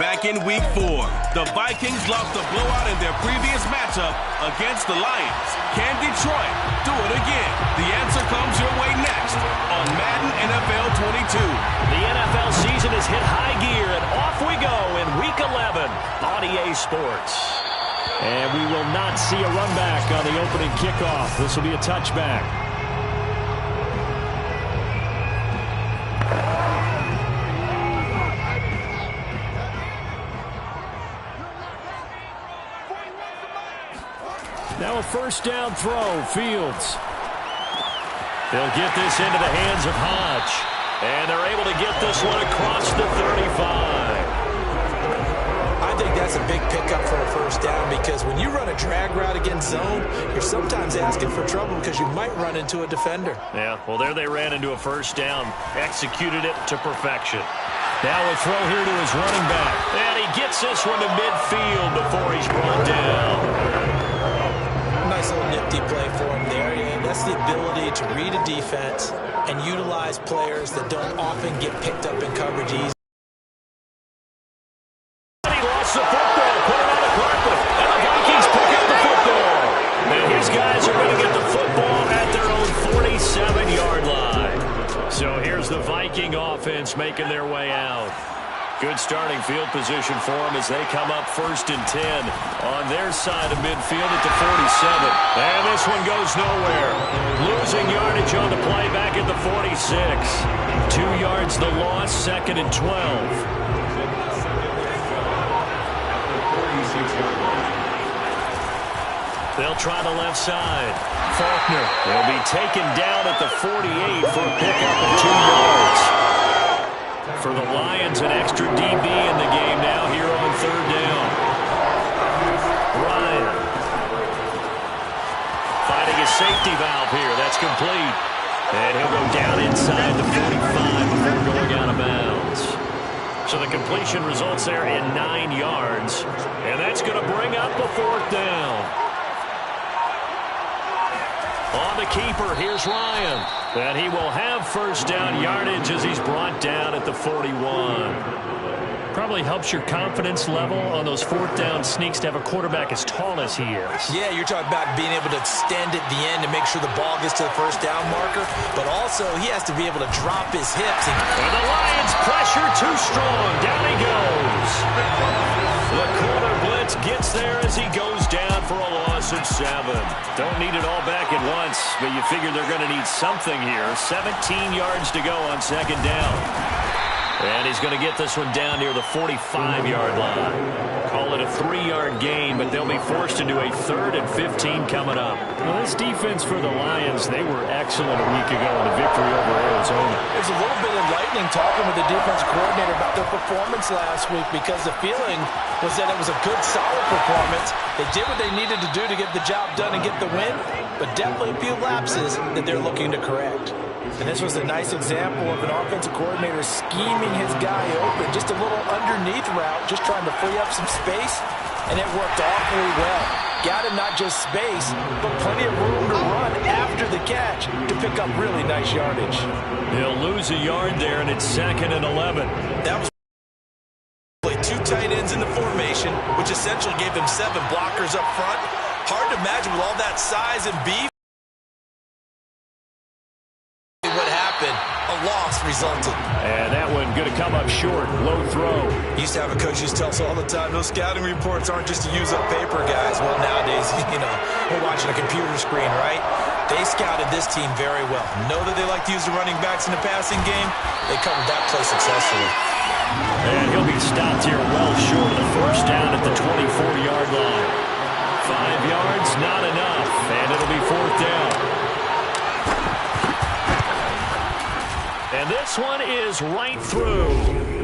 back in Week 4. The Vikings lost a blowout in their previous matchup against the Lions. Can Detroit do it again? The answer comes your way next on Madden NFL 22. The NFL season has hit high gear, and off we go in Week 11 on EA Sports. And we will not see a run back on the opening kickoff. This will be a touchback. Now a first down throw, Fields. They'll get this into the hands of Hodge. And they're able to get this one across the 35. I think that's a big pickup for a first down because when you run a drag route against zone, you're sometimes asking for trouble because you might run into a defender. Yeah, well, there they ran into a first down. Executed it to perfection. Now a throw here to his running back. And he gets this one to midfield before he's brought down. Nice little nifty play for him there. And that's the ability to read a defense and utilize players that don't often get picked up in coverage easy. He lost the football, put it on the carpet, and the Vikings pick up the football. And his guys are going to get the football at their own 47-yard line. So here's the Viking offense making their way out. Good starting field position for them as they come up 1st and 10 on their side of midfield at the 47. And this one goes nowhere. Losing yardage on the play back at the 46. 2 yards the loss, 2nd and 12. They'll try the left side. Faulkner will be taken down at the 48 for a pickup of 2 yards. For the Lions, an extra DB in the game now here on 3rd down. Ryan finding his safety valve here. That's complete. And he'll go down inside the 45 before going out of bounds. So the completion results there in 9 yards. And that's going to bring up a 4th down. On the keeper, here's Ryan. And he will have first down yardage as he's brought down at the 41. Probably helps your confidence level on those 4th down sneaks to have a quarterback as tall as he is. Yeah, you're talking about being able to stand at the end to make sure the ball gets to the first down marker, but also he has to be able to drop his hips. And the Lions pressure too strong. Down he goes. The corner blitz gets there as he goes down for a loss of 7. Don't need it all back at once, but you figure they're going to need something here. 17 yards to go on 2nd down. And he's going to get this one down near the 45-yard line. Call it a 3-yard gain, but they'll be forced into a 3rd and 15 coming up. Well, this defense for the Lions, they were excellent a week ago in a victory over Arizona. It was a little bit enlightening talking with the defense coordinator about their performance last week because the feeling was that it was a good, solid performance. They did what they needed to do to get the job done and get the win, but definitely a few lapses that they're looking to correct. And this was a nice example of an offensive coordinator scheming his guy open. Just a little underneath route, just trying to free up some space, and it worked awfully well. Got him not just space, but plenty of room to run after the catch to pick up really nice yardage. He'll lose a yard there, and it's 2nd and 11. That was played 2 tight ends in the formation, which essentially gave them 7 blockers up front. Hard to imagine with all that size and beef. What happened? A loss resulted. And that one going to come up short. Low throw. Used to have a coach who used to tell us all the time, those scouting reports aren't just to use up paper, guys. Well, nowadays, we're watching a computer screen, right? They scouted this team very well. Know that they like to use the running backs in the passing game. They covered that play successfully. And he'll be stopped here well short of the first down at the 24-yard line. 5 yards, not enough. And it'll be 4th down. And this one is right through.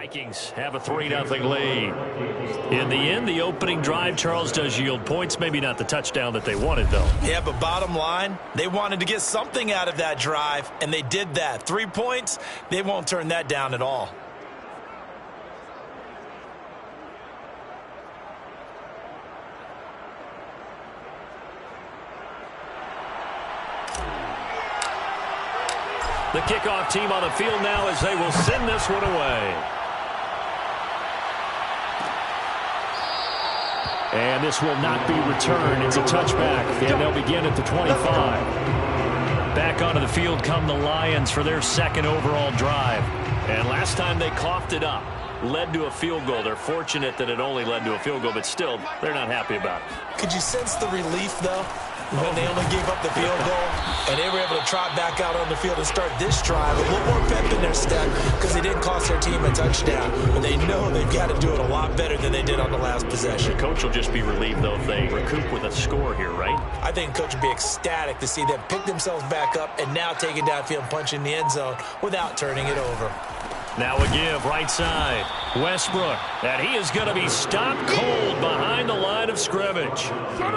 Vikings have a 3-0 lead. In the end, the opening drive, Charles, does yield points. Maybe not the touchdown that they wanted, though. Yeah, but bottom line, they wanted to get something out of that drive, and they did that. 3 points, they won't turn that down at all. The kickoff team on the field now as they will send this one away. And this will not be returned. It's a touchback, and they'll begin at the 25. Back onto the field come the Lions for their second overall drive. And last time they coughed it up, led to a field goal. They're fortunate that it only led to a field goal, but still, they're not happy about it. Could you sense the relief, though, when they only gave up the field goal and they were able to trot back out on the field and start this drive a little more pep in their step because they didn't cost their team a touchdown. But they know they've got to do it a lot better than they did on the last possession. The coach will just be relieved, though, if they recoup with a score here, right? I think coach will be ecstatic to see them pick themselves back up and now take it downfield and punch in the end zone without turning it over. Now a give, right side. Westbrook, and he is going to be stopped cold behind the line of scrimmage.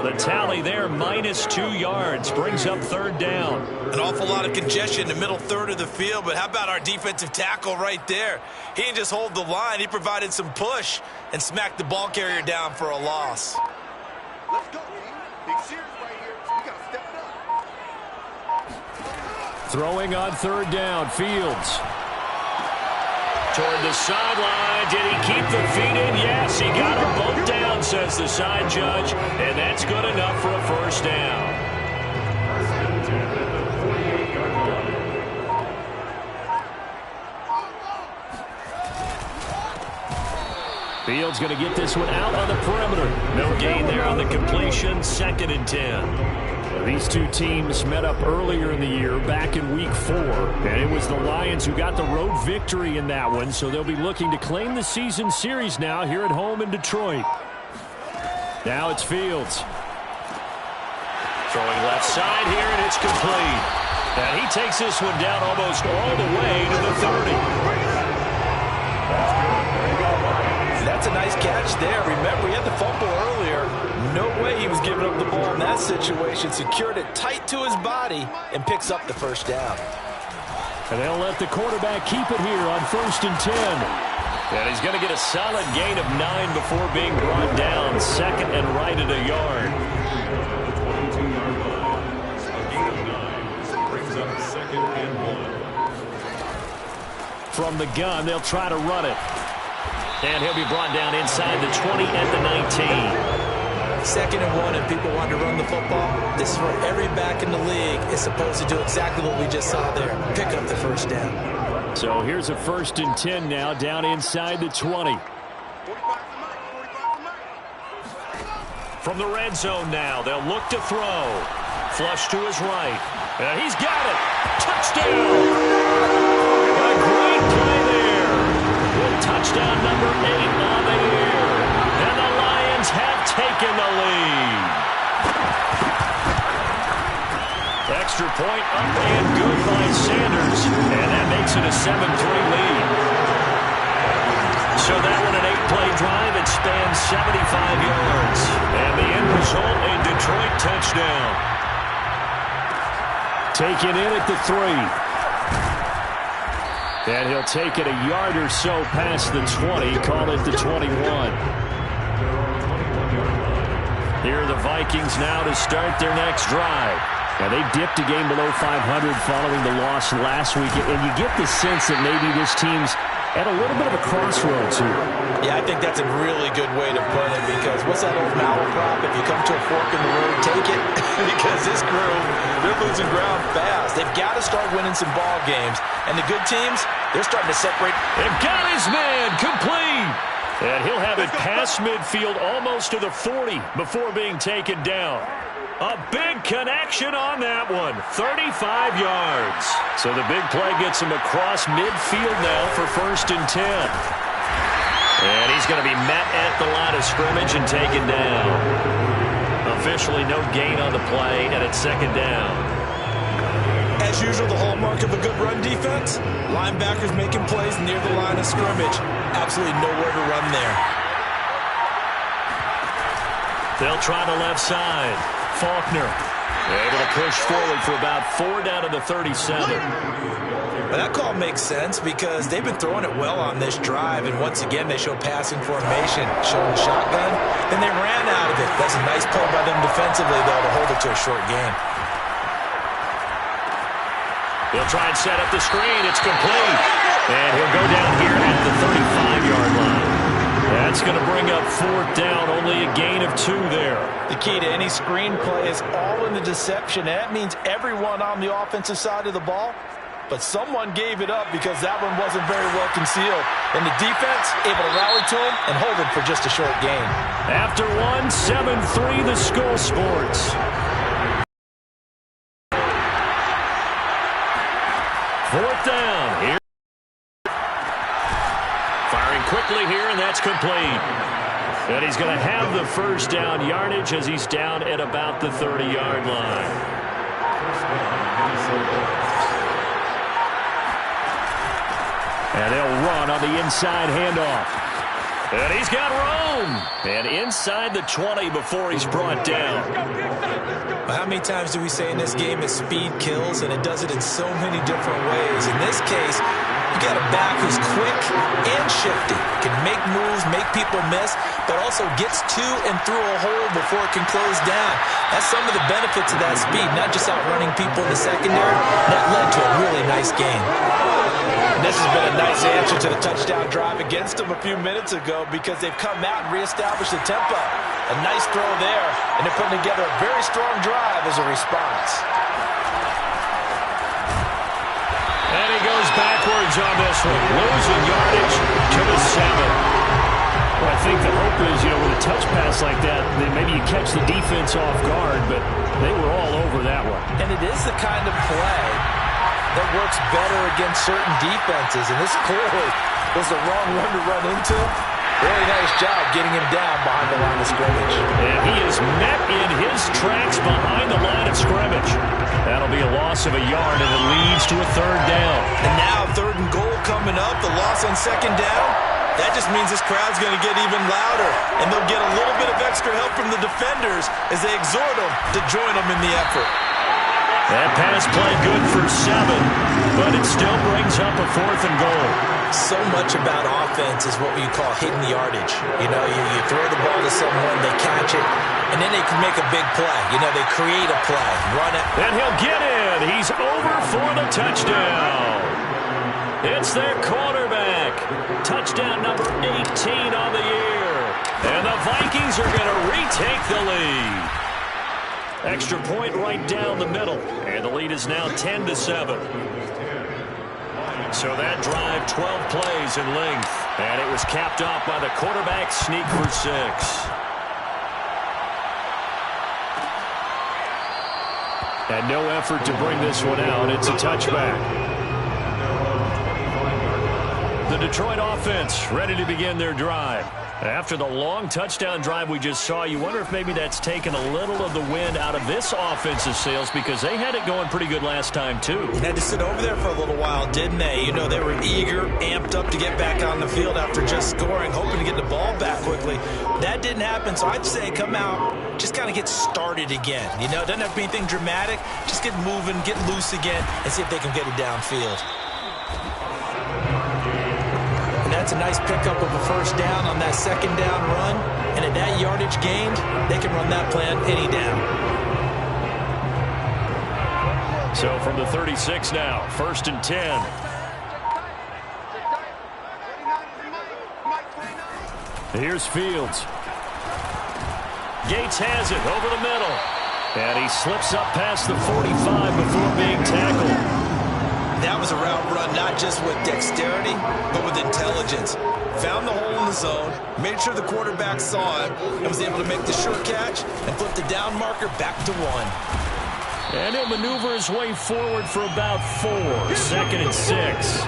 The tally there, -2 yards, brings up third down. An awful lot of congestion in the middle third of the field, but how about our defensive tackle right there? He didn't just hold the line, he provided some push and smacked the ball carrier down for a loss. Let's go, team. Big series right here. We got to step it up. Throwing on third down, Fields. Toward the sideline. Did he keep the feet in? Yes, he got them both down, says the side judge, and that's good enough for a first down. Fields going to get this one out on the perimeter. No gain there on the completion. 2nd and 10. These two teams met up earlier in the year, back in Week 4, and it was the Lions who got the road victory in that one, so they'll be looking to claim the season series now here at home in Detroit. Now it's Fields. Throwing left side here, and it's complete. And he takes this one down almost all the way to the 30. That's a nice catch there. Remember, he had the fumble earlier. No way he was giving up the ball in that situation. Secured it tight to his body and picks up the first down. And they'll let the quarterback keep it here on 1st and 10. And he's going to get a solid gain of 9 before being brought down. 2nd and right at a yard. Brings up 2nd and 1. From the gun, they'll try to run it. And he'll be brought down inside the 20 at the 19. 2nd and 1, and people want to run the football. This is where every back in the league is supposed to do exactly what we just saw there. Pick up the first down. So here's a 1st and 10 now, down inside the 20. From the red zone now, they'll look to throw. Flush to his right. And he's got it. Touchdown! A great play there. With touchdown number 8 on the year. And the Lions have taken the lead. Extra point up and good by Sanders. And that makes it a 7-3 lead. So that one an 8-play drive. It spans 75 yards. And the end result, a Detroit touchdown. Taken in at the 3. And he'll take it a yard or so past the 20. Call it the 21. Here are the Vikings now to start their next drive. Now, they dipped a game below 500 following the loss last week. And you get the sense that maybe this team's at a little bit of a crossroads here. Yeah, I think that's a really good way to put it because what's that old malaprop? If you come to a fork in the road, take it. Because this crew, they're losing ground fast. They've got to start winning some ball games. And the good teams, they're starting to separate. They've got his man complete. And he'll have it past midfield almost to the 40 before being taken down. A big connection on that one. 35 yards. So the big play gets him across midfield now for 1st and 10. And he's going to be met at the line of scrimmage and taken down. Officially no gain on the play, and it's 2nd down. As usual, the hallmark of a good run defense, defense. Linebackers making plays near the line of scrimmage. Absolutely nowhere to run there. They'll try the left side. Faulkner able to push forward for about 4 down to the 37. But that call makes sense because they've been throwing it well on this drive, and once again they show passing formation, showing shotgun, then they ran out of it. That's a nice play by them defensively, though, to hold it to a short game. They'll try and set up the screen. It's complete. And he'll go down here at the 35-yard line. That's going to bring up 4th down, only a gain of 2 there. The key to any screen play is all in the deception. That means everyone on the offensive side of the ball, but someone gave it up because that one wasn't very well concealed. And the defense able to rally to him and hold him for just a short gain. After 1, 7-3 the Skull Sports. 4th down. Here. Firing quickly here, and that's complete. And he's going to have the 1st down yardage as he's down at about the 30-yard line. And they'll run on the inside handoff. And he's got room. And inside the 20 before he's brought down. Well, how many times do we say in this game that speed kills, and it does it in so many different ways? In this case, you got a back who's quick and shifty, can make moves, make people miss, but also gets to and through a hole before it can close down. That's some of the benefits of that speed, not just outrunning people in the secondary. That led to a really nice game. And this has been a nice answer to the touchdown drive against them a few minutes ago because they've come out and reestablished the tempo. A nice throw there, and they're putting together a very strong drive as a response. And he goes backwards on this one, losing yardage to the 7. Well, I think the hope is, with a touch pass like that, then maybe you catch the defense off guard, but they were all over that one. And it is the kind of play that works better against certain defenses, and this clearly was the wrong one to run into. Really nice job getting him down behind the line of scrimmage. And he is met in his tracks behind the line of scrimmage. That'll be a loss of a yard, and it leads to a 3rd down. And now 3rd and goal coming up, the loss on 2nd down. That just means this crowd's going to get even louder, and they'll get a little bit of extra help from the defenders as they exhort them to join them in the effort. That pass play good for 7, but it still brings up a 4th and goal. So much about offense is what we call hidden yardage. You throw the ball to someone, they catch it, and then they can make a big play. They create a play, run it. And he'll get in. He's over for the touchdown. It's their quarterback. Touchdown number 18 on the year. And the Vikings are going to retake the lead. Extra point right down the middle. And the lead is now 10-7. So that drive, 12 plays in length. And it was capped off by the quarterback sneak for 6. And no effort to bring this one out. It's a touchback. The Detroit offense ready to begin their drive. After the long touchdown drive we just saw, you wonder if maybe that's taken a little of the wind out of this offensive sails because they had it going pretty good last time, too. They had to sit over there for a little while, didn't they? They were eager, amped up to get back on the field after just scoring, hoping to get the ball back quickly. That didn't happen, so I'd say come out, just kind of get started again. It doesn't have to be anything dramatic. Just get moving, get loose again, and see if they can get it downfield. That's a nice pickup of a 1st down on that 2nd down run. And at that yardage gained, they can run that plan any down. So from the 36 now, 1st and 10. Here's Fields. Gates has it over the middle. And he slips up past the 45 before being tackled. That was a route run not just with dexterity, but with intelligence. Found the hole in the zone, made sure the quarterback saw it, and was able to make the short catch and flip the down marker back to 1. And he'll maneuver his way forward for about 4. 2nd and 6.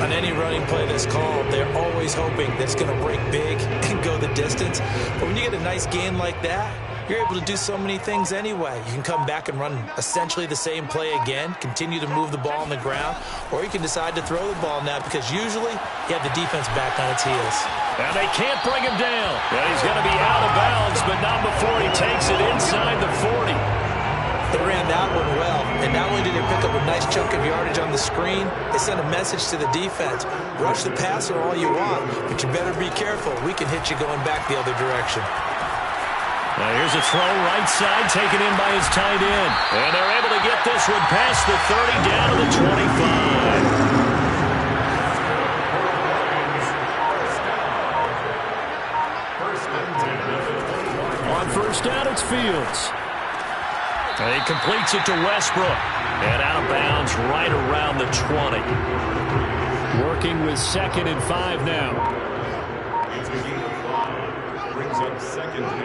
On any running play that's called, they're always hoping that it's going to break big and go the distance. But when you get a nice gain like that, you're able to do so many things anyway. You can come back and run essentially the same play again, continue to move the ball on the ground, or you can decide to throw the ball now because usually you have the defense back on its heels. And they can't bring him down. And he's going to be out of bounds, but not before he takes it inside the 40. They ran that one well, and not only did they pick up a nice chunk of yardage on the screen, they sent a message to the defense. Rush the passer all you want, but you better be careful. We can hit you going back the other direction. Now here's a throw right side, taken in by his tight end. And they're able to get this one past the 30 down to the 25. On first down, it's Fields. And he completes it to Westbrook. And out of bounds right around the 20. Working with 2nd and 5 now. Brings up 2nd and 5.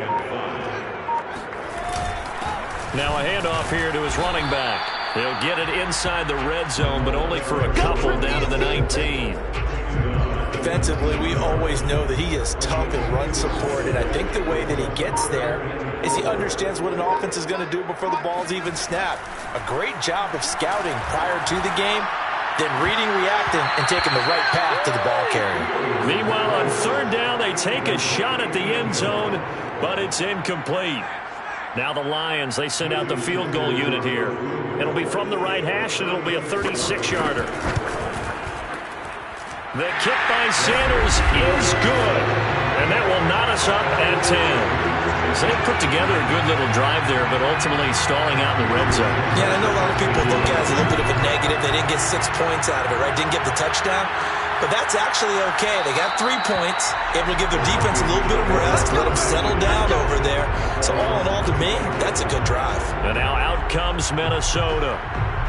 Now a handoff here to his running back. He'll get it inside the red zone, but only for a couple down to the 19. Defensively, we always know that he is tough in run support, and I think the way that he gets there is he understands what an offense is going to do before the ball's even snapped. A great job of scouting prior to the game, then reading, reacting, and taking the right path to the ball carrier. Meanwhile, on 3rd down, they take a shot at the end zone, but it's incomplete. Now the Lions, they send out the field goal unit here. It'll be from the right hash, and it'll be a 36-yarder. The kick by Sanders is good, and that will knot us up at 10. So they put together a good little drive there, but ultimately stalling out in the red zone. Yeah, I know a lot of people look at it as a little bit of a negative. They didn't get 6 points out of it, right? Didn't get the touchdown. But that's actually okay. They got 3 points, able to give their defense a little bit of rest, let them settle down over there. So all in all, to me, that's a good drive. And now out comes Minnesota.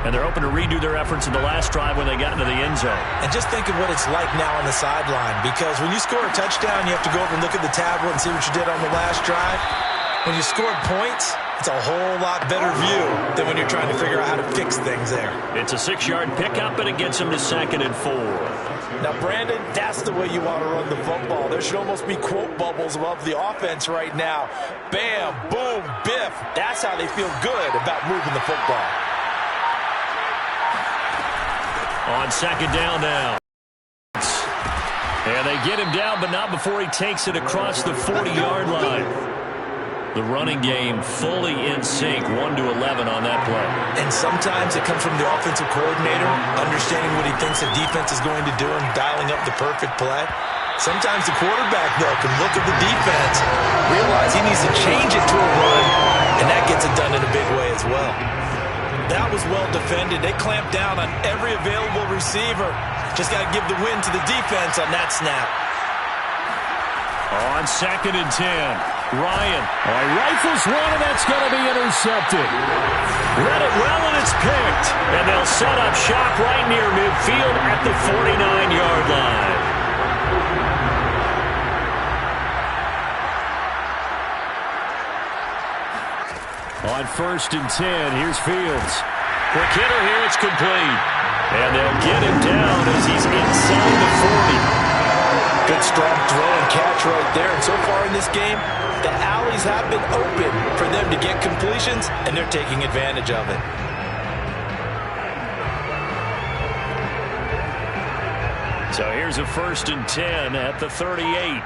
And they're hoping to redo their efforts in the last drive when they got into the end zone. And just think of what it's like now on the sideline, because when you score a touchdown, you have to go over and look at the tablet and see what you did on the last drive. When you scored points, it's a whole lot better view than when you're trying to figure out how to fix things there. It's a 6-yard pickup, and it gets them to 2nd and 4. Now, Brandon, that's the way you want to run the football. There should almost be quote bubbles above the offense right now. Bam, boom, biff. That's how they feel good about moving the football. On 2nd down now. And they get him down, but not before he takes it across the 40-yard line. The running game fully in sync, 1-11 on that play. And sometimes it comes from the offensive coordinator, understanding what he thinks the defense is going to do and dialing up the perfect play. Sometimes the quarterback, though, can look at the defense, realize he needs to change it to a run, and that gets it done in a big way as well. That was well defended. They clamped down on every available receiver. Just got to give the win to the defense on that snap. On 2nd and 10, Ryan rifles one, and that's going to be intercepted. Read it well, and it's picked. And they'll set up shop right near midfield at the 49-yard line. On 1st and 10, here's Fields. Quick hitter here, it's complete. And they'll get him down as he's inside the 40. Good strong throw and catch right there. And so far in this game, the alleys have been open for them to get completions, and they're taking advantage of it. So here's a 1st and 10 at the 38.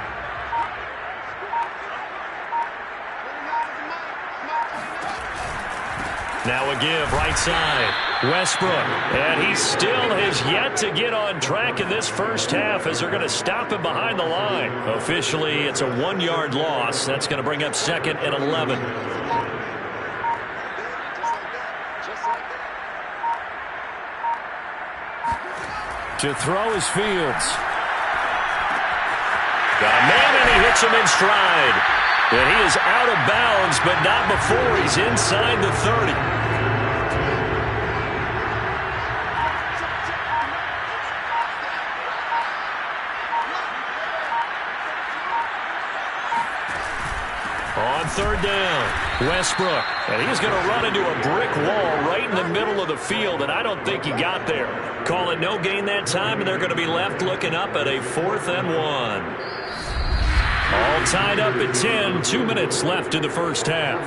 Now a give right side. Westbrook. And he still has yet to get on track in this first half as they're going to stop him behind the line. Officially, it's a 1-yard loss. That's going to bring up 2nd and 11. To throw is Fields. Got a man, and he hits him in stride. And he is out of bounds, but not before he's inside the 30. On 3rd down, Westbrook. And he's going to run into a brick wall right in the middle of the field, and I don't think he got there. Call it no gain that time, and they're going to be left looking up at a 4th and 1. All tied up at 10. 2 minutes left in the first half.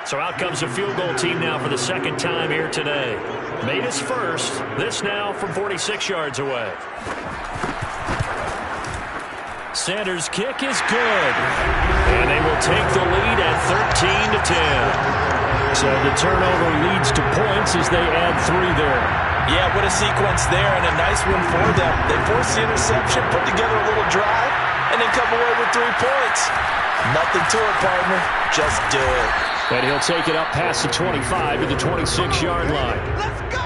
So out comes a field goal team now for the second time here today. Made his first. This now from 46 yards away. Sanders' kick is good. And they will take the lead at 13-10. So the turnover leads to points as they add 3 there. Yeah, what a sequence there, and a nice one for them. They force the interception, put together a little drive, and then come away with 3 points. Nothing to it, partner. Just do it. And he'll take it up past the 25 to the 26-yard line. Let's go!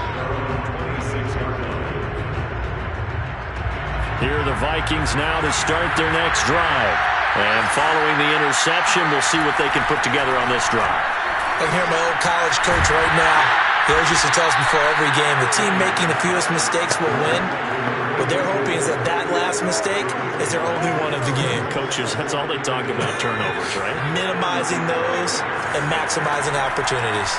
Here are the Vikings now to start their next drive. And following the interception, we'll see what they can put together on this drive. I hear my old college coach right now. He always used to tell us before every game, the team making the fewest mistakes will win. What they're hoping is that that last mistake is their only one of the game. Coaches, that's all they talk about, turnovers, right? Minimizing those and maximizing opportunities.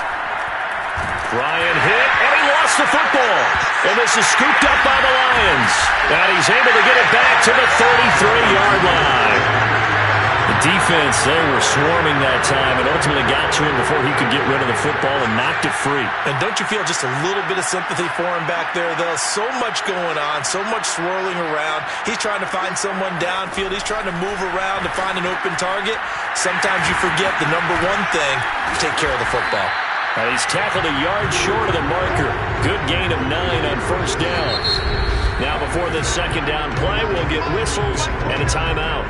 Ryan hit, and he lost the football. And this is scooped up by the Lions. And he's able to get it back to the 33-yard line. The defense, they were swarming that time and ultimately got to him before he could get rid of the football and knocked it free. And don't you feel just a little bit of sympathy for him back there, though? So much going on, so much swirling around. He's trying to find someone downfield. He's trying to move around to find an open target. Sometimes you forget the number one thing, take care of the football. He's tackled a yard short of the marker. Good gain of 9 on first down. Now before this second down play, we'll get whistles and a timeout,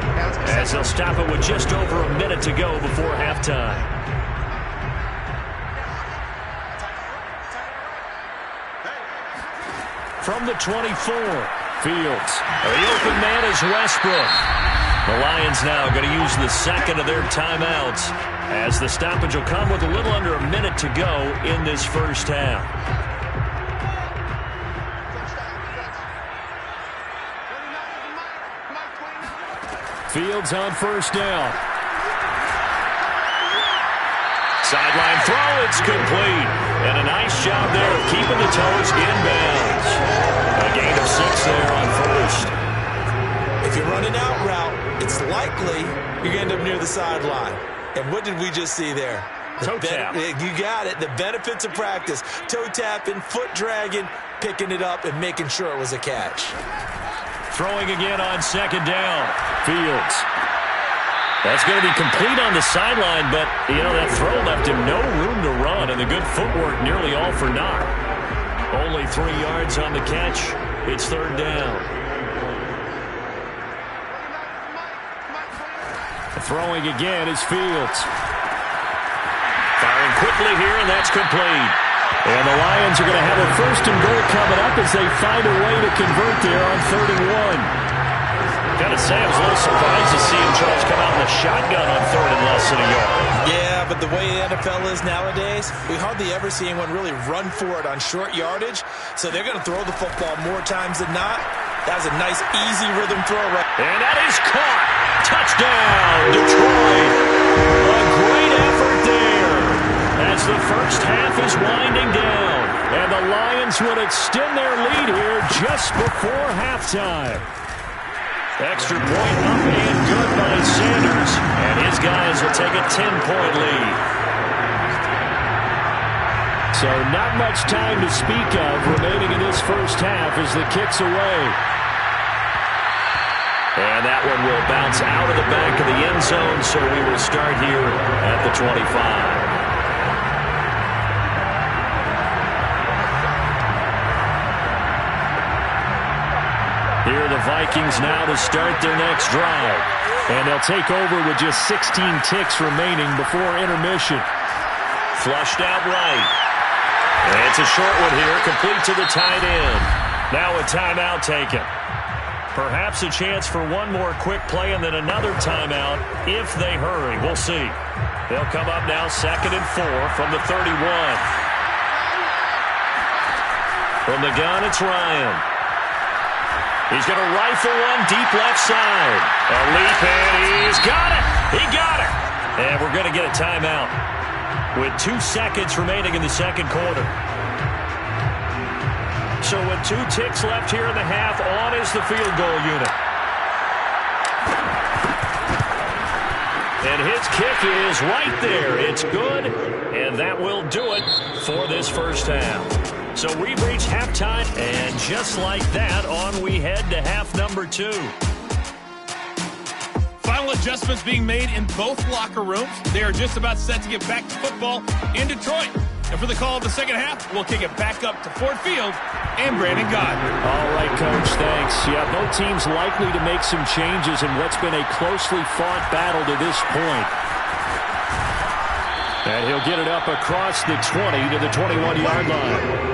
as they'll stop it with just over a minute to go before halftime. From the 24, Fields. The open man is Westbrook. The Lions now going to use the second of their timeouts, as the stoppage will come with a little under a minute to go in this first half. Fields on first down. Sideline throw, it's complete. And a nice job there of keeping the toes inbounds. A gain of 6 there on first. If you're running out route, it's likely you're going to end up near the sideline. And what did we just see there? Toe tap. You got it. The benefits of practice. Toe tapping, foot dragging, picking it up, and making sure it was a catch. Throwing again on second down. Fields. That's going to be complete on the sideline, but, you know, that throw left him no room to run, and the good footwork nearly all for naught. Only 3 yards on the catch. It's third down. Throwing again is Fields. Firing quickly here, and that's complete. And the Lions are going to have a first and goal coming up as they find a way to convert there on 3rd and 1. Gotta say, I was a little surprised to see him, Charles, come out in the shotgun on 3rd and less than a yard. Yeah, but the way the NFL is nowadays, we hardly ever see anyone really run for it on short yardage. So they're going to throw the football more times than not. That was a nice, easy rhythm throw. And that is caught. Touchdown, Detroit. A great effort there as the first half is winding down. And the Lions will extend their lead here just before halftime. Extra point up and good by Sanders. And his guys will take a 10-point lead. So not much time to speak of remaining in this first half as the kick's away. And that one will bounce out of the back of the end zone, so we will start here at the 25. Here are the Vikings now to start their next drive. And they'll take over with just 16 ticks remaining before intermission. Flushed out right. And it's a short one here, complete to the tight end. Now a timeout taken. Perhaps a chance for one more quick play and then another timeout if they hurry. We'll see. They'll come up now 2nd and 4 from the 31. From the gun, it's Ryan. He's going to rifle one deep left side. A leap, and he's got it. He got it. And we're going to get a timeout with 2 seconds remaining in the second quarter. So with 2 ticks left here in the half, on is the field goal unit. And his kick is right there. It's good, and that will do it for this first half. So we've reached halftime, and just like that, on we head to half number 2. Final adjustments being made in both locker rooms. They are just about set to get back to football in Detroit. And for the call of the second half, we'll kick it back up to Ford Field and Brandon Gott. All right, Coach, thanks. Yeah, both teams likely to make some changes in what's been a closely fought battle to this point. And he'll get it up across the 20 to the 21-yard line.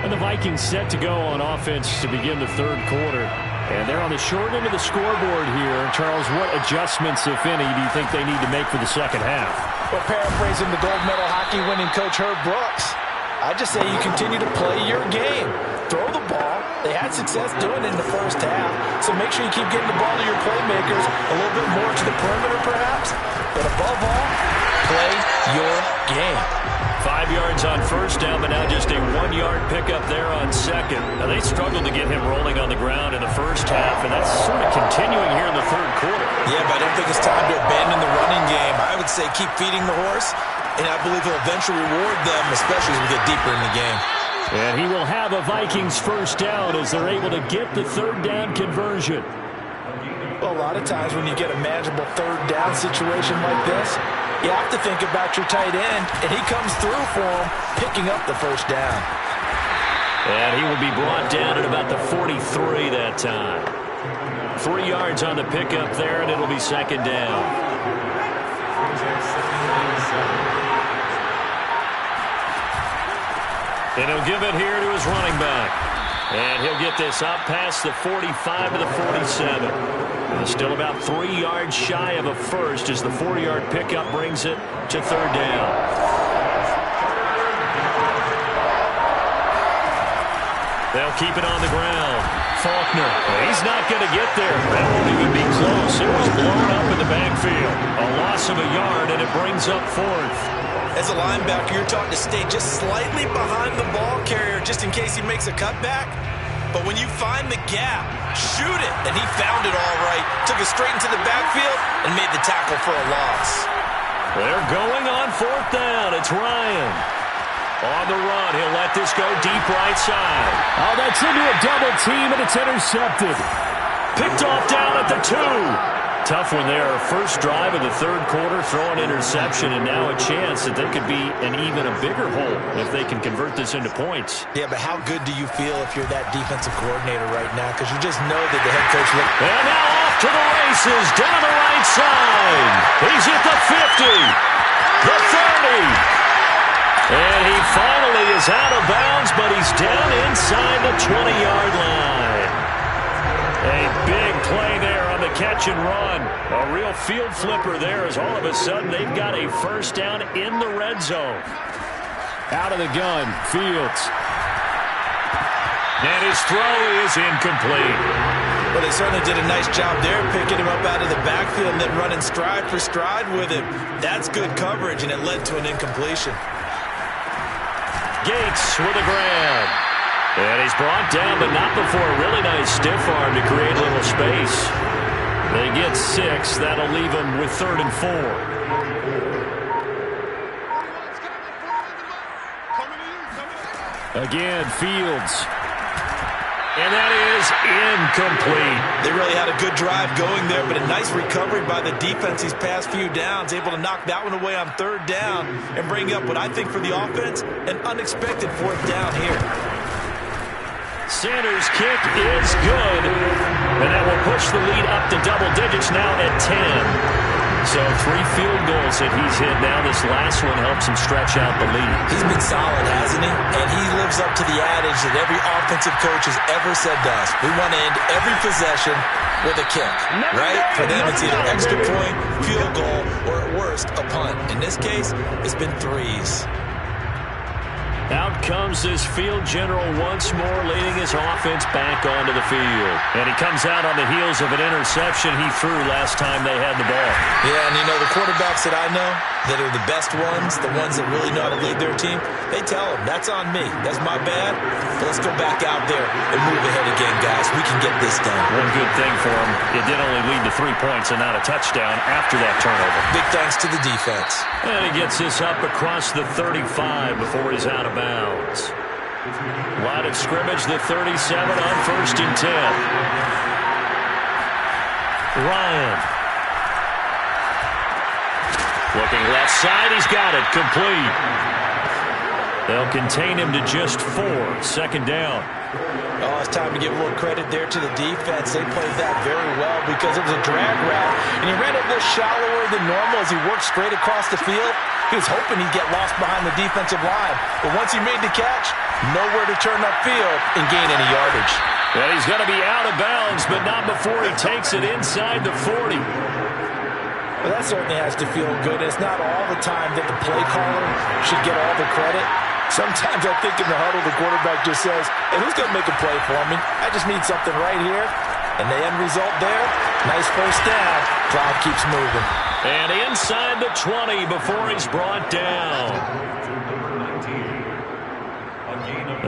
And the Vikings set to go on offense to begin the third quarter. And they're on the short end of the scoreboard here. Charles, what adjustments, if any, do you think they need to make for the second half? Well, paraphrasing the gold medal hockey winning coach Herb Brooks, I just say you continue to play your game. Throw the ball. They had success doing it in the first half, so make sure you keep getting the ball to your playmakers a little bit more to the perimeter perhaps. But above all, play your game. 5 yards on first down, but now just a 1-yard pickup there on second. Now, they struggled to get him rolling on the ground in the first half, and that's sort of continuing here in the third quarter. Yeah, but I don't think it's time to abandon the running game. I would say keep feeding the horse, and I believe he'll eventually reward them, especially as we get deeper in the game. And he will have a Vikings first down as they're able to get the third down conversion. Well, a lot of times when you get a manageable third down situation like this, you have to think about your tight end, and he comes through for him, picking up the first down. And he will be brought down at about the 43 that time. 3 yards on the pickup there, and it'll be second down. And he'll give it here to his running back. And he'll get this up past the 45 to the 47. Still about 3 yards shy of a first as the 4-yard pickup brings it to third down. They'll keep it on the ground. Faulkner, he's not going to get there. That won't even be close. It was blown up in the backfield. A loss of a yard, and it brings up fourth. As a linebacker, you're taught to stay just slightly behind the ball carrier just in case he makes a cutback. But when you find the gap, shoot it. And he found it all right. Took it straight into the backfield and made the tackle for a loss. They're going on fourth down. It's Ryan. On the run, he'll let this go deep right side. Oh, that's into a double team, and it's intercepted. Picked off down at the 2. Tough one there. First drive of the third quarter, throw an interception, and now a chance that they could be an even a bigger hole if they can convert this into points. Yeah, but how good do you feel if you're that defensive coordinator right now? Because you just know that the head coach looked... And now off to the races, down the right side. He's at the 50, the 30. And he finally is out of bounds, but he's down inside the 20-yard line. A big play there on the catch and run. A real field flipper there as all of a sudden they've got a first down in the red zone. Out of the gun, Fields. And his throw is incomplete. Well, they certainly did a nice job there, picking him up out of the backfield and then running stride for stride with him. That's good coverage, and it led to an incompletion. Gates with a grab. And he's brought down, but not before a really nice stiff arm to create a little space. They get 6. That'll leave them with 3rd and 4. Again, Fields. And that is incomplete. They really had a good drive going there, but a nice recovery by the defense these past few downs, able to knock that one away on 3rd down and bring up what I think for the offense, an unexpected 4th down here. Sanders' kick is good, and that will push the lead up to double digits now at 10. So 3 field goals that he's hit now. This last one helps him stretch out the lead. He's been solid, hasn't he? And he lives up to the adage that every offensive coach has ever said to us. We want to end every possession with a kick, right? For them, it's either extra point, field goal, or at worst, a punt. In this case, it's been 3s. Out comes this field general once more, leading his offense back onto the field. And he comes out on the heels of an interception he threw last time they had the ball. Yeah, and you know, the quarterbacks that I know that are the best ones, the ones that really know how to lead their team, they tell them, that's on me. That's my bad. But let's go back out there and move ahead again, guys. We can get this done. One good thing for him, it did only lead to 3 points and not a touchdown after that turnover. Big thanks to the defense. And he gets this up across the 35 before he's out of bounds. Line of scrimmage, the 37 on 1st and 10. Ryan. Looking left side, he's got it, complete. They'll contain him to just 4, 2nd down. Oh, it's time to give a little credit there to the defense. They played that very well because it was a drag route, and he ran it a little shallower than normal as he worked straight across the field. He was hoping he'd get lost behind the defensive line, but once he made the catch, nowhere to turn upfield and gain any yardage. Well, he's going to be out of bounds, but not before he takes it inside the 40. Well, that certainly has to feel good. It's not all the time that the play caller should get all the credit. Sometimes I think in the huddle, the quarterback just says, hey, who's going to make a play for me? I just need something right here. And the end result there, nice first down. Cloud keeps moving. And inside the 20 before he's brought down.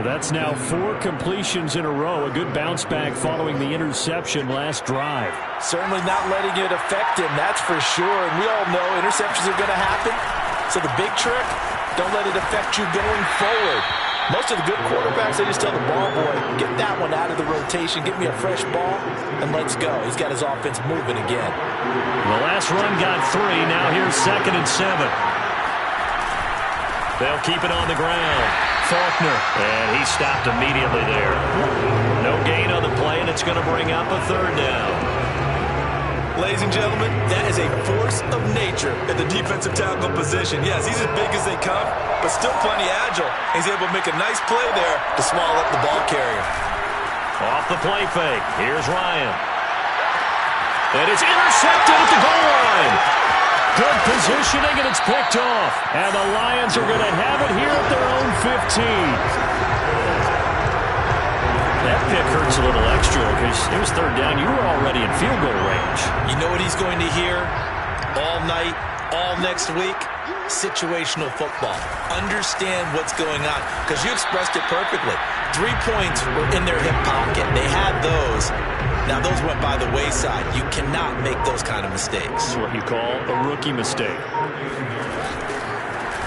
That's now 4 completions in a row. A good bounce back following the interception last drive. Certainly not letting it affect him, that's for sure. And we all know interceptions are going to happen. So the big trick, don't let it affect you going forward. Most of the good quarterbacks, they just tell the ball boy, get that one out of the rotation, get me a fresh ball, and let's go. He's got his offense moving again. The last run got 3. Now here's 2nd and 7. They'll keep it on the ground. Faulkner, and he stopped immediately there. No gain on the play, and it's going to bring up a 3rd down. Ladies and gentlemen, that is a force of nature at the defensive tackle position. Yes, he's as big as they come, but still plenty agile. He's able to make a nice play there to swallow up the ball carrier. Off the play fake, here's Ryan. And it's intercepted at the goal line. Good positioning, and it's picked off. And the Lions are going to have it here at their own 15. That pick hurts a little extra because it was 3rd down. You were already in field goal range. You know what he's going to hear all night, all next week? Situational football. Understand what's going on because you expressed it perfectly. 3 points were in their hip pocket. They had those. Now, those went by the wayside. You cannot make those kind of mistakes. That's what you call a rookie mistake.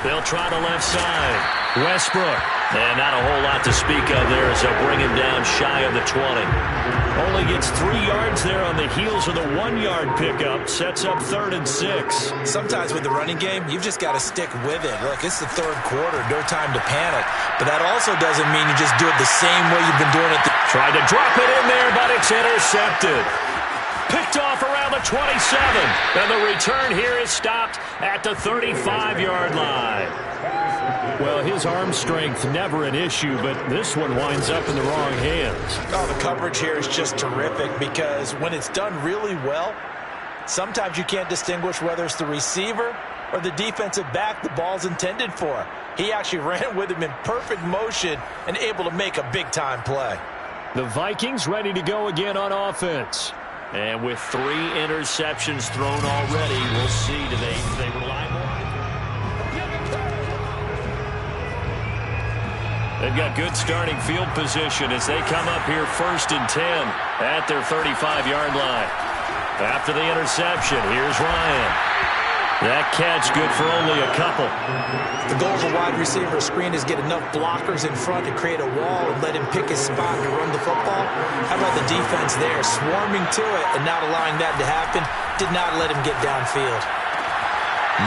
They'll try the left side. Westbrook. And not a whole lot to speak of there as they'll bring him down shy of the 20. Only gets 3 yards there on the heels of the 1-yard pickup. Sets up 3rd and 6. Sometimes with the running game, you've just got to stick with it. Look, it's the 3rd quarter. No time to panic. But that also doesn't mean you just do it the same way you've been doing it. Tried to drop it in there, but it's intercepted. Picked off around the 27. And the return here is stopped at the 35-yard line. Well, his arm strength never an issue, but this one winds up in the wrong hands. Oh, the coverage here is just terrific because when it's done really well, sometimes you can't distinguish whether it's the receiver or the defensive back the ball's intended for. He actually ran with him in perfect motion and able to make a big-time play. The Vikings ready to go again on offense. And with 3 interceptions thrown already, we'll see, do they rely more? They've got good starting field position as they come up here 1st and 10 at their 35-yard line. After the interception, here's Ryan. That catch good for only a couple. The goal of a wide receiver screen is get enough blockers in front to create a wall and let him pick his spot to run the football. How about the defense there, swarming to it and not allowing that to happen? Did not let him get downfield.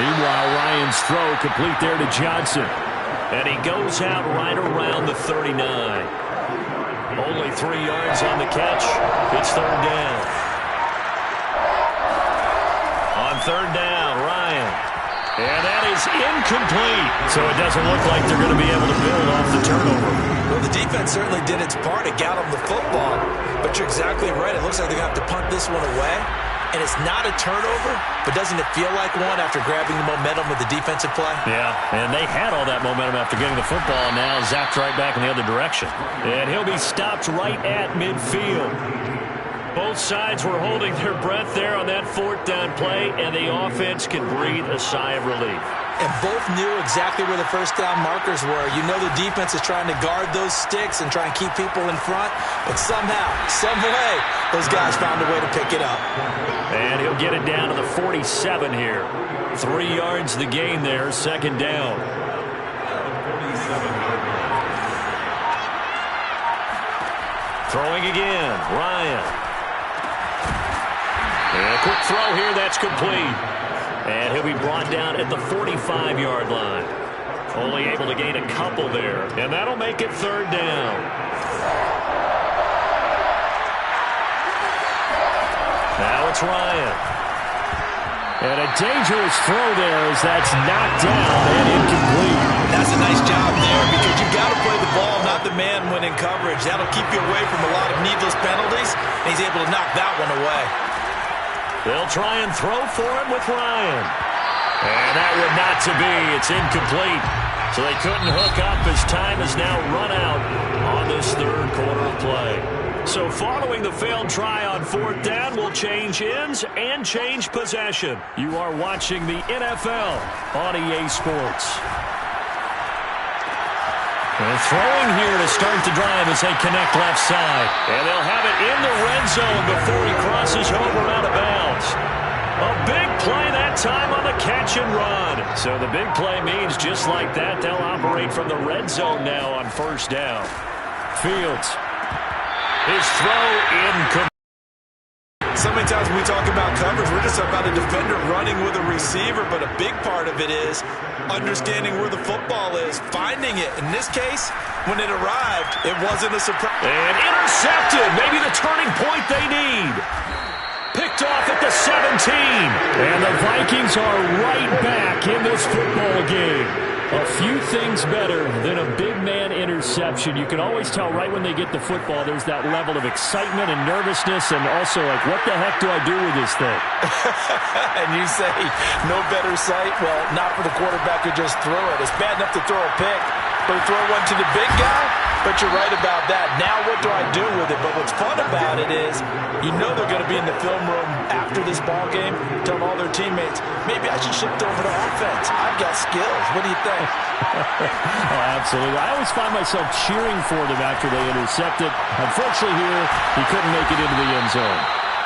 Meanwhile, Ryan's throw complete there to Johnson. And he goes out right around the 39. Only 3 yards on the catch. It's 3rd down. On 3rd down, Ryan. And that is incomplete. So it doesn't look like they're going to be able to build off the turnover. Well, the defense certainly did its part. It got him the football. But you're exactly right. It looks like they're going to have to punt this one away. and it's not a turnover, but doesn't it feel like one after grabbing the momentum with the defensive play? Yeah, and they had all that momentum after getting the football, and now zapped right back in the other direction. And he'll be stopped right at midfield. Both sides were holding their breath there on that 4th down play, and the offense can breathe a sigh of relief. And both knew exactly where the first down markers were. You know the defense is trying to guard those sticks and try and keep people in front, but somehow, some way, those guys found a way to pick it up. And he'll get it down to the 47 here. 3 yards the gain there, 2nd down. Throwing again, Ryan. And a quick throw here, that's complete. And he'll be brought down at the 45-yard line. Only able to gain a couple there. And that'll make it 3rd down. Now it's Ryan. And a dangerous throw there as that's knocked down and incomplete. That's a nice job there because you've got to play the ball, not the man when in coverage. That'll keep you away from a lot of needless penalties, and he's able to knock that one away. They'll try and throw for him with Ryan. And that would not to be. It's incomplete. So they couldn't hook up as time has now run out on this 3rd quarter of play. So following the failed try on 4th down, we'll change ends and change possession. You are watching the NFL on EA Sports. And throwing here to start the drive as they connect left side. And they'll have it in the red zone before he crosses over out of bounds. A big play that time on the catch and run. So the big play means just like that, they'll operate from the red zone now on 1st down. Fields. His throw incomplete. So many times when we talk about coverage, we're just about a defender running with a receiver, but a big part of it is understanding where the football is, finding it. In this case, when it arrived, it wasn't a surprise. And intercepted, maybe the turning point they need. Picked off at the 17. And the Vikings are right back in this football game. A few things better than a big man interception. You can always tell right when they get the football, there's that level of excitement and nervousness and also like, what the heck do I do with this thing? And you say, no better sight? Well, not for the quarterback who just threw it. It's bad enough to throw a pick, but to throw one to the big guy? But you're right about that. Now what do I do with it? But what's fun about it is you know they're going to be in the film room after this ball game telling all their teammates, maybe I should shift over to offense. I've got skills. What do you think? Oh, absolutely. I always find myself cheering for them after they intercept it. Unfortunately here, he couldn't make it into the end zone.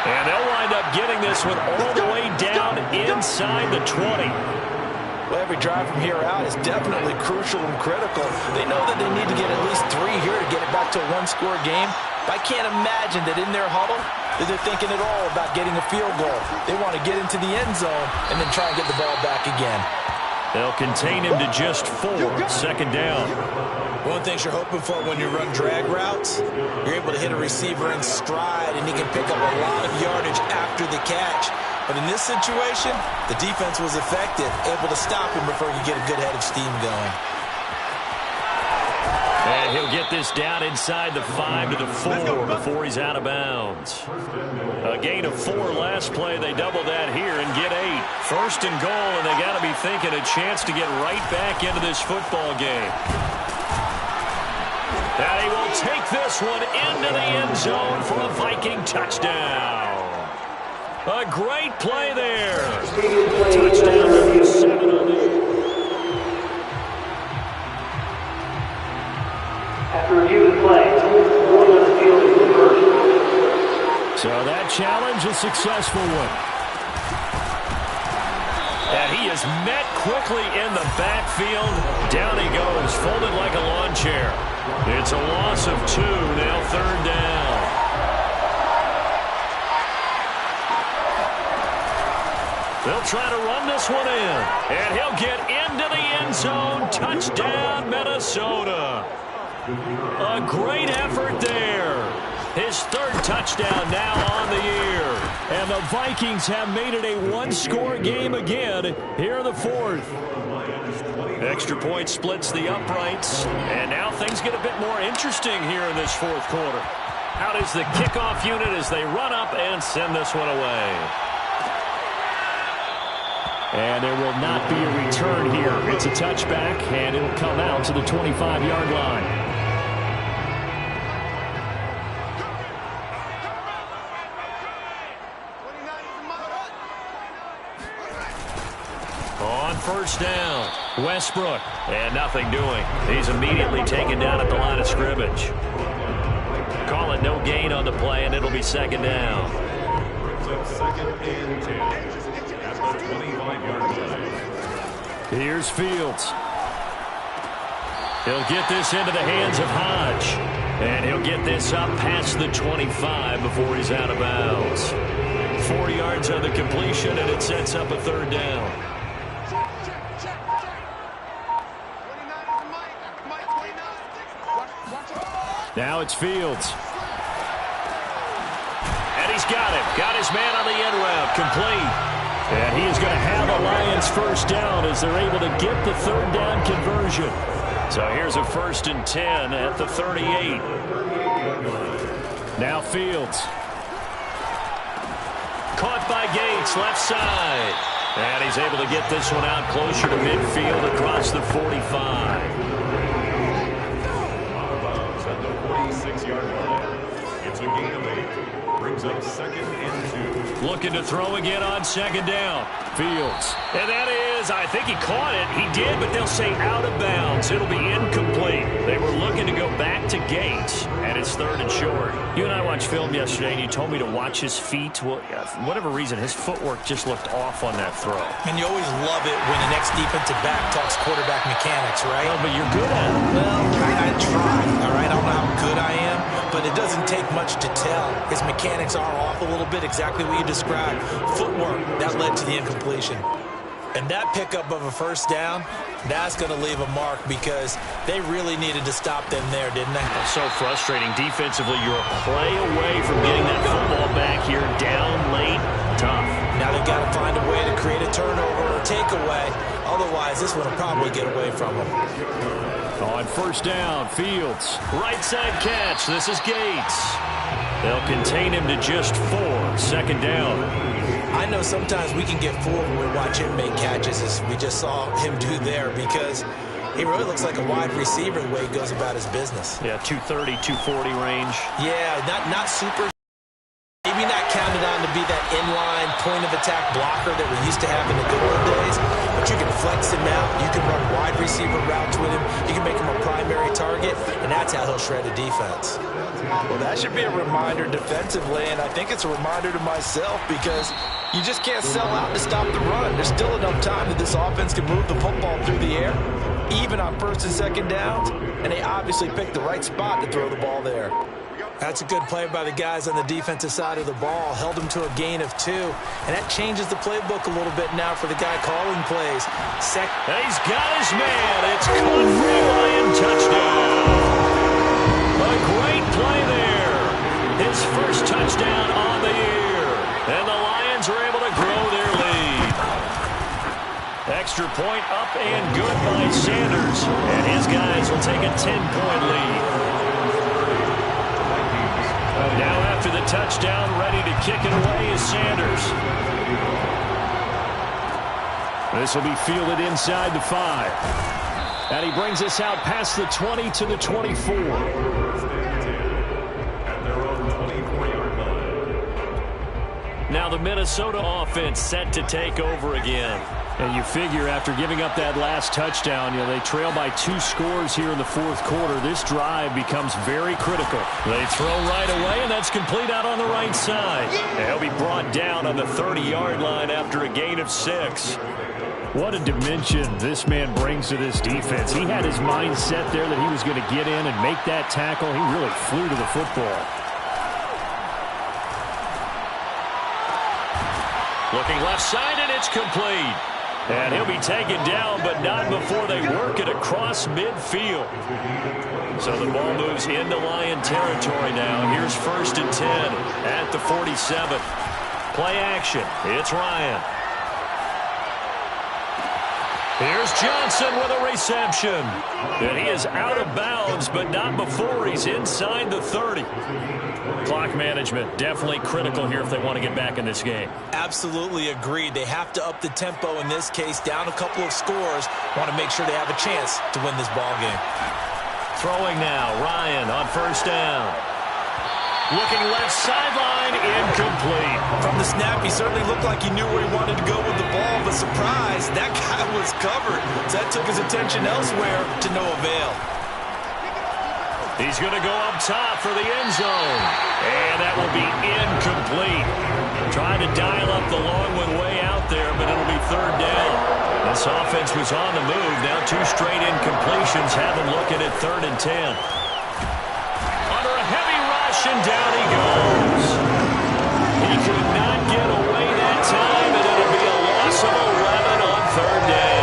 And they'll wind up getting this one all the way down inside the 20. Well, every drive from here out is definitely crucial and critical. They know that they need to get at least 3 here to get it back to a 1-score game. But I can't imagine that in their huddle that they're thinking at all about getting a field goal. They want to get into the end zone and then try and get the ball back again. They'll contain him to just 4, 2nd down. One of the things you're hoping for when you run drag routes, you're able to hit a receiver in stride and he can pick up a lot of yardage after the catch. But in this situation, the defense was effective, able to stop him before he could get a good head of steam going. And he'll get this down inside the 5 to the 4 before he's out of bounds. A gain of 4 last play. They double that here and get 8. 1st and goal, and they got to be thinking a chance to get right back into this football game. And he will take this one into the end zone for a Viking touchdown. A great play there. Touchdown number 7 on the year. After review of the play, one on the field is reversed. So that challenge, a successful one. And he is met quickly in the backfield. Down he goes, folded like a lawn chair. It's a loss of 2, now 3rd down. They'll try to run this one in. And he'll get into the end zone. Touchdown, Minnesota. A great effort there. His 3rd touchdown now on the year. And the Vikings have made it a 1-score game again here in the 4th. Extra point splits the uprights. And now things get a bit more interesting here in this 4th quarter. Out is the kickoff unit as they run up and send this one away. And there will not be a return here. It's a touchback, and it'll come out to the 25-yard line. On first down, Westbrook, and nothing doing. He's immediately taken down at the line of scrimmage. Call it no gain on the play, and it'll be second down. Brings up second and 10 at the 25-yard line. Here's Fields. He'll get this into the hands of Hodge. And he'll get this up past the 25 before he's out of bounds. 4 yards on the completion, and it sets up a third down. Now it's Fields. And he's got him. Got his man on the end route. Complete. And he is going to have a Lions first down as they're able to get the third down conversion. So here's a 1st and 10 at the 38. Now Fields. Caught by Gates, left side. And he's able to get this one out closer to midfield across the 45. 46-yard line. It's a gain of 8. Brings up second and 2. Looking to throw again on second down. Fields. And that is, I think he caught it. He did, but they'll say out of bounds. It'll be incomplete. They were looking to go back to Gates, and it's 3rd and short. You and I watched film yesterday, and you told me to watch his feet. Well, for whatever reason, his footwork just looked off on that throw. And you always love it when the next defensive back talks quarterback mechanics, right? Well, but you're good at it. Well, I try, all right? I don't know how good I am, but it doesn't take much to tell. His mechanics are off a little bit, exactly what you described. Footwork, that led to the incompletion. And that pickup of a first down, that's going to leave a mark because they really needed to stop them there, didn't they? So frustrating. Defensively, you're a play away from getting that football back here. Down late, tough. Now they've got to find a way to create a turnover or takeaway. Otherwise, this one will probably get away from them. On first down, Fields. Right side catch. This is Gates. They'll contain him to just 4. Second down. I know sometimes we can get fooled when we watch him make catches, as we just saw him do there, because he really looks like a wide receiver the way he goes about his business. Yeah, 230, 240 range. Yeah, not super. Maybe not counted on to be that inline point-of-attack blocker that we used to have in the good old days, but you can flex him out. You can run wide receiver routes with him. You can make him a primary target, and that's how he'll shred a defense. Well, that should be a reminder defensively, and I think it's a reminder to myself because you just can't sell out to stop the run. There's still enough time that this offense can move the football through the air, even on 1st and 2nd downs, and they obviously picked the right spot to throw the ball there. That's a good play by the guys on the defensive side of the ball. Held them to a gain of 2, and that changes the playbook a little bit now for the guy calling plays. He's got his man. It's caught for a Lion touchdown. A great play there. His first touchdown on the year. And the Lions are able to grow their lead. Extra point up and good by Sanders. And his guys will take a 10-point lead. Now after the touchdown, ready to kick it away is Sanders. This will be fielded inside the 5. And he brings us out past the 20 to the 24. At their own 24-yard line. Now the Minnesota offense set to take over again. And you figure after giving up that last touchdown, they trail by 2 scores here in the 4th quarter. This drive becomes very critical. They throw right away, and that's complete out on the right side. They'll be brought down on the 30-yard line after a gain of 6. What a dimension this man brings to this defense. He had his mind set there that he was going to get in and make that tackle. He really flew to the football. Looking left side, and it's complete. And he'll be taken down, but not before they work it across midfield. So the ball moves into Lion territory now. Here's 1st and 10 at the 47. Play action. It's Ryan. Here's Johnson with a reception. And he is out of bounds, but not before he's inside the 30. Clock management definitely critical here if they want to get back in this game. Absolutely agreed. They have to up the tempo in this case, down a couple of scores. Want to make sure they have a chance to win this ball game. Throwing now, Ryan on first down. Looking left sideline, incomplete. From the snap, he certainly looked like he knew where he wanted to go with the ball, but surprise, that guy was covered. So that took his attention elsewhere to no avail. He's going to go up top for the end zone. And that will be incomplete. Trying to dial up the long one way out there, but it'll be third down. This offense was on the move. Now 2 straight incompletions have them looking at 3rd and 10. Under a heavy rush, and down he goes. He could not get away that time, and it'll be a loss of 11 on 3rd down.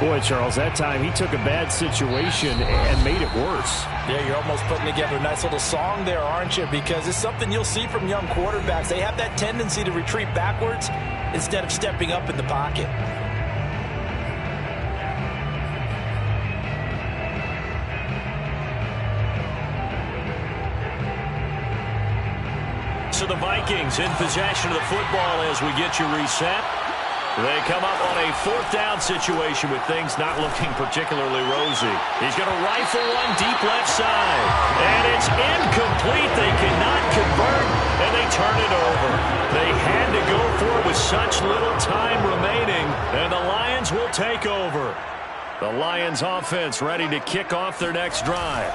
Boy, Charles, that time he took a bad situation and made it worse. Yeah, you're almost putting together a nice little song there, aren't you? Because it's something you'll see from young quarterbacks. They have that tendency to retreat backwards instead of stepping up in the pocket. So the Vikings in possession of the football as we get you reset. They come up on a 4th down situation with things not looking particularly rosy. He's going to rifle one deep left side. And it's incomplete. They cannot convert, and they turn it over. They had to go for it with such little time remaining, and the Lions will take over. The Lions offense ready to kick off their next drive.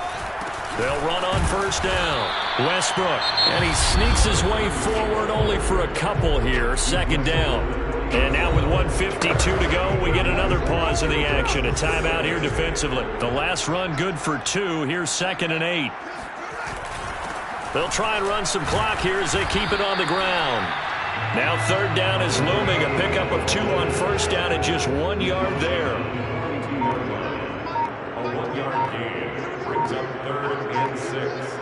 They'll run on first down. Westbrook, and he sneaks his way forward only for a couple here. 2nd down. And now with 1:52 to go, we get another pause in the action. A timeout here defensively. The last run good for 2. Here's 2nd and 8. They'll try and run some clock here as they keep it on the ground. Now 3rd down is looming. A pickup of 2 on first down and just 1 yard there. A 1-yard gain brings up 3rd and 6.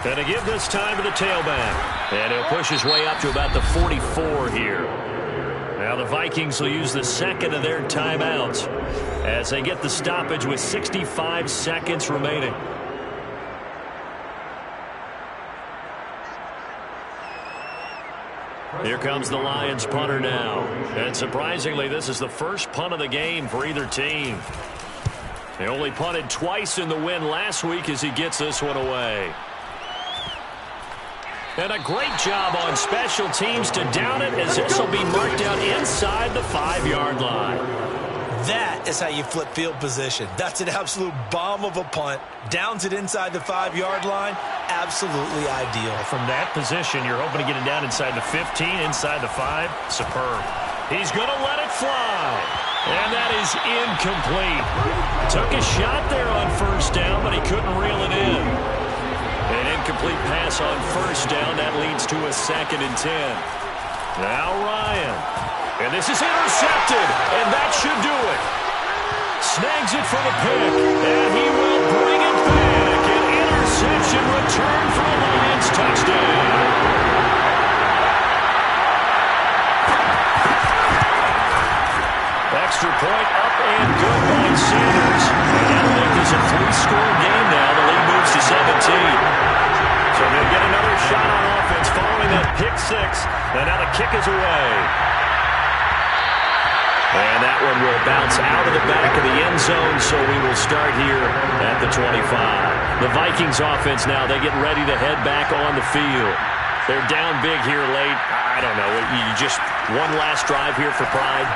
Going to give this time to the tailback. And he'll push his way up to about the 44 here. Now the Vikings will use the 2nd of their timeouts as they get the stoppage with 65 seconds remaining. Here comes the Lions punter now. And surprisingly, this is the first punt of the game for either team. They only punted twice in the win last week as he gets this one away. And a great job on special teams to down it as this will be marked out inside the 5-yard line. That is how you flip field position. That's an absolute bomb of a punt. Downs it inside the 5-yard line. Absolutely ideal. From that position, you're hoping to get it down inside the 15, inside the 5. Superb. He's going to let it fly. And that is incomplete. Took a shot there on first down, but he couldn't reel it in. An incomplete pass on first down. That leads to a 2nd and 10. Now Ryan. And this is intercepted. And that should do it. Snags it for the pick. And he will bring it back. An interception return for a Lions touchdown. Extra point up and good by Sanders. And that'll make this a 3-score game now. The lead moves to 17. So they'll get another shot on offense following that pick 6. And now the kick is away. And that one will bounce out of the back of the end zone, so we will start here at the 25. The Vikings offense now, they get ready to head back on the field. They're down big here late. I don't know. You just one last drive here for pride.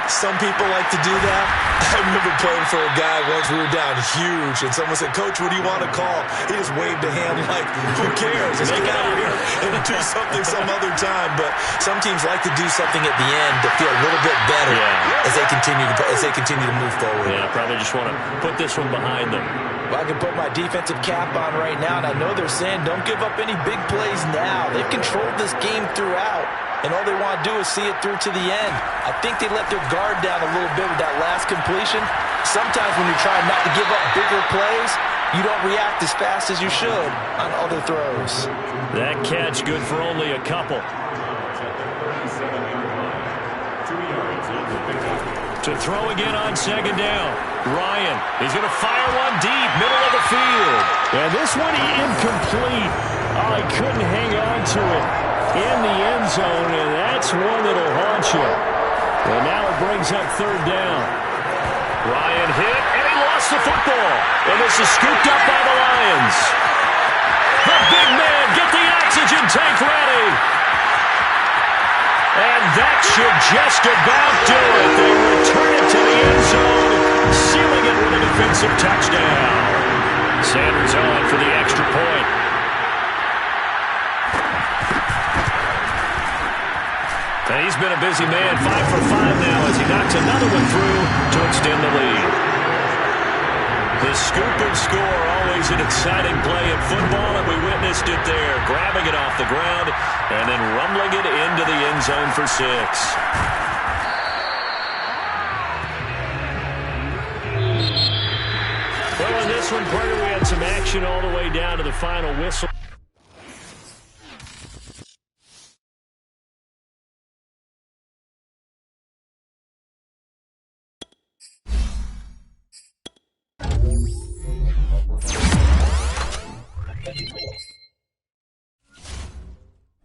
Some people like to do that. I remember playing for a guy once. We were down huge, and someone said, "Coach, what do you want to call?" He just waved a hand like, who cares? Let's get out of here and do something some other time. But some teams like to do something at the end to feel a little bit better as they continue to move forward. Yeah, probably just want to put this one behind them. Well, I can put my defensive cap on right now, and I know they're saying don't give up any big plays now. They've controlled this game throughout. And all they want to do is see it through to the end. I think they let their guard down a little bit with that last completion. Sometimes when you're trying not to give up bigger plays, you don't react as fast as you should on other throws. That catch good for only a couple. To throw again on second down. Ryan, he's going to fire one deep, middle of the field. And this one incomplete. Oh, he couldn't hang on to it in the end zone, and that's one that'll haunt you. And now it brings up third down. Ryan hit, and he lost the football. And this is scooped up by the Lions. The big man, get the oxygen tank ready. And that should just about do it. They return it to the end zone, sealing it with a defensive touchdown. Sanders on for the extra point. And he's been a busy man, 5 for 5 now as he knocks another one through to extend the lead. The scoop and score, always an exciting play in football, and we witnessed it there, grabbing it off the ground and then rumbling it into the end zone for 6. Well, in this one, Carter, we had some action all the way down to the final whistle.